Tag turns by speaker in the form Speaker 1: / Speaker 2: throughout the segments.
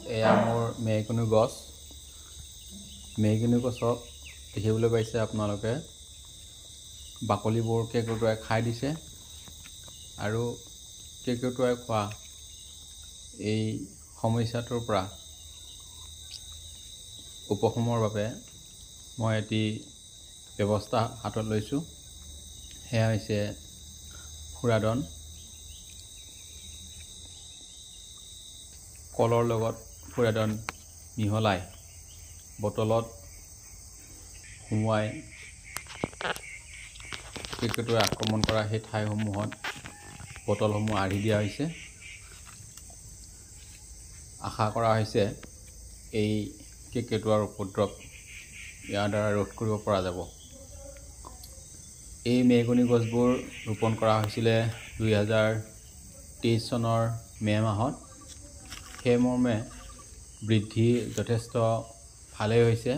Speaker 1: এয়া মোৰ মেহগনি গছ। মেহগনি গছত দেখিবলৈ পাইছে আপোনালোকে বাকলিবোৰ কেৰ্কেটুৱাই খাই দিছে আৰু কেৰ্কেটুৱাই খোৱা এই সমস্যাটোৰ পৰা উপশমৰ বাবে মই এটি ব্যৱস্থা হাতত লৈছোঁ। সেয়া হৈছে ফুৰাডন। কলৰ লগত ফুৰাডন মিহলাই বটলত সুমুৱাই কেৰ্কেটুৱাই আক্ৰমণ কৰা সেই ঠাইসমূহত বটলসমূহ আঁৰি দিয়া হৈছে। আশা কৰা হৈছে এই কেৰ্কেটুৱাৰ উপদ্ৰৱ ইয়াৰ দ্বাৰা ৰোধ কৰিব পৰা যাব। এই মেহগনি গছবোৰ ৰোপণ কৰা হৈছিলে 2023 চনৰ মে' মাহত। সেই মৰ্মে বৃদ্ধি যথেষ্ট ভালেই হৈছে।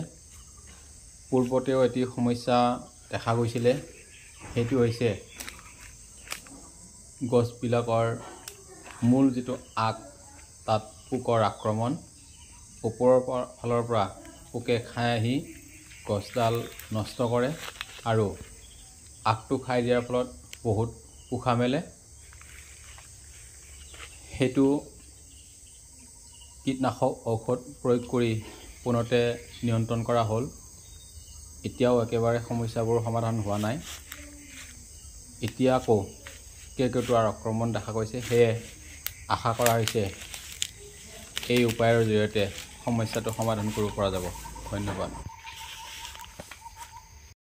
Speaker 1: পূৰ্বতেও এটি সমস্যা দেখা গৈছিলে, সেইটো হৈছে গছবিলাকৰ মূল যিটো আগ তাত পোকৰ আক্ৰমণ। ওপৰৰ ফালৰ পৰা পোকে খাই আহি গছডাল নষ্ট কৰে আৰু আগটো খাই দিয়াৰ ফলত বহুত পোখা মেলে। সেইটো কীটনাশক ঔষধ প্ৰয়োগ কৰি পোনতে নিয়ন্ত্ৰণ কৰা হ'ল। এতিয়াও একেবাৰে সমস্যাবোৰ সমাধান হোৱা নাই। এতিয়া আকৌ কেৰ্কেটুৱাৰ আক্ৰমণ দেখা গৈছে। সেয়ে আশা কৰা হৈছে এই উপায়ৰ জৰিয়তে সমস্যাটো সমাধান কৰিব পৰা যাব। ধন্যবাদ।